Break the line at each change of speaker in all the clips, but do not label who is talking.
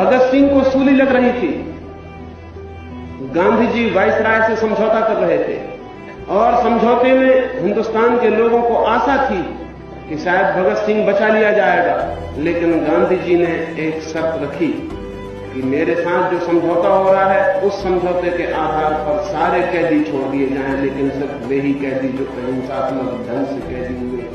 भगत सिंह को सूली लग रही थी। गांधी जी वायसराय से समझौता कर रहे थे और समझौते में हिंदुस्तान के लोगों को आशा थी कि शायद भगत सिंह बचा लिया जाएगा, लेकिन गांधी जी ने एक शर्त रखी कि मेरे साथ जो समझौता हो रहा है उस समझौते के आधार पर सारे कैदी छोड़ दिए जाएं, लेकिन सिर्फ वे ही कैदी जो अहिंसात्मक ढंग से कैदी हुए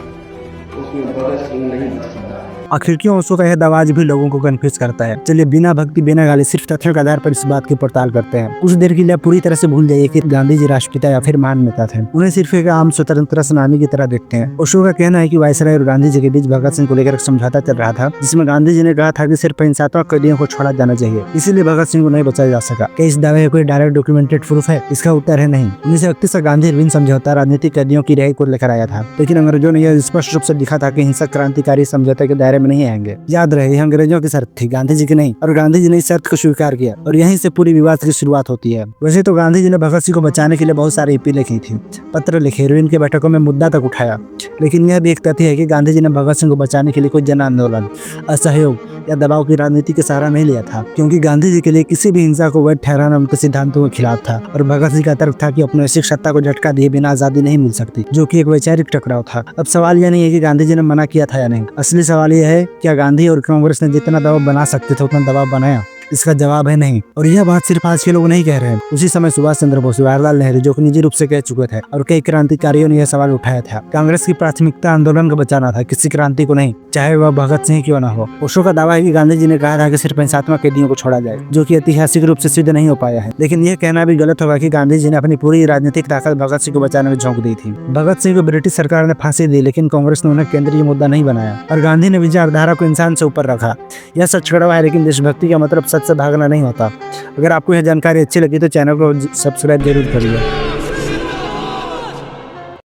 उसमें भगत सिंह नहीं बच सकता।
आखिर क्यों ओशो का यह दवाज भी लोगों को कंफ्यूज करता है। चलिए बिना भक्ति बिना गाली सिर्फ तथ्यों के आधार पर इस बात की पड़ताल करते हैं। कुछ देर के लिए पूरी तरह से भूल जाइए कि गांधी जी राष्ट्रपिता या फिर महान नेता थे। उन्हें सिर्फ एक आम स्वतंत्रता सेनानी की तरह देखते हैं। ओशो का कहना है कि वायसराय और गांधी जी के बीच भगत सिंह को लेकर समझौता चल रहा था, जिसमें गांधी जी ने कहा था कि सिर्फ हिंसात्मक कैदियों को छोड़ा जाना चाहिए, इसीलिए भगत सिंह को नहीं बचाया जा सका। क्या इस दावे का कोई डायरेक्ट डॉक्यूमेंटेड प्रूफ है? इसका उत्तर है नहीं। 1931 का गांधी अरविंद समझौता राजनीतिक कैदियों की रिहाई को लेकर आया था, लेकिन अंग्रेजों ने यह स्पष्ट रूप से लिखा था कि हिंसक क्रांतिकारी समझौते के दायरे में नहीं आएंगे। याद रहे, यह अंग्रेजों की शर्त थी, गांधी जी की नहीं, और गांधी जी ने इस शर्त को स्वीकार किया और यहीं से पूरी विवाद की शुरुआत होती है। वैसे तो गांधी जी ने भगत सिंह को बचाने के लिए बहुत सारी अपीलें की थी, पत्र लिखे, हेरोइन की बैठकों में मुद्दा तक उठाया, लेकिन यह भी एक तथ्य है कि गांधी जी ने भगत सिंह को बचाने के लिए कोई जन आंदोलन, असहयोग या दबाव की राजनीति का सहारा नहीं लिया था, क्योंकि गांधी जी के लिए किसी भी हिंसा को वैध ठहराना उनके सिद्धांतों के खिलाफ था। और भगत सिंह का तर्क था कि औपनिवेशिक सत्ता को झटका दिए बिना आजादी नहीं मिल सकती, जो कि एक वैचारिक टकराव था। अब सवाल यह नहीं है कि गांधी जी ने मना किया था या नहीं, असली सवाल यह है क्या गांधी और कांग्रेस ने जितना दबाव बना सकते थे उतना दबाव बनाया। इसका जवाब है नहीं। और यह बात सिर्फ आज के लोग नहीं कह रहे हैं। उसी समय सुभाष चंद्र बोस, जवाहरलाल नेहरू जो कि निजी रूप से कह चुके थे, और कई क्रांतिकारियों ने यह सवाल उठाया था। कांग्रेस की प्राथमिकता आंदोलन को बचाना था, किसी क्रांति को नहीं, चाहे वह भगत सिंह क्यों न हो। ओशो का दावा है कि गांधी जी ने कहा था कि सिर्फ हिंसात्मक कैदियों को छोड़ा जाए, जो कि ऐतिहासिक रूप से सिद्ध नहीं हो पाया है। लेकिन यह कहना भी गलत होगा कि गांधी जी ने अपनी पूरी राजनीतिक ताकत भगत सिंह को बचाने में झोंक दी थी। भगत सिंह को ब्रिटिश सरकार ने फांसी दी, लेकिन कांग्रेस ने उन्हें केंद्रीय मुद्दा नहीं बनाया, और गांधी ने विचारधारा को इंसान से ऊपर रखा। यह सच कड़वा है, लेकिन देशभक्ति का मतलब सच से भागना नहीं होता। अगर आपको यह जानकारी अच्छी लगी तो चैनल को सब्सक्राइब जरूर करिए।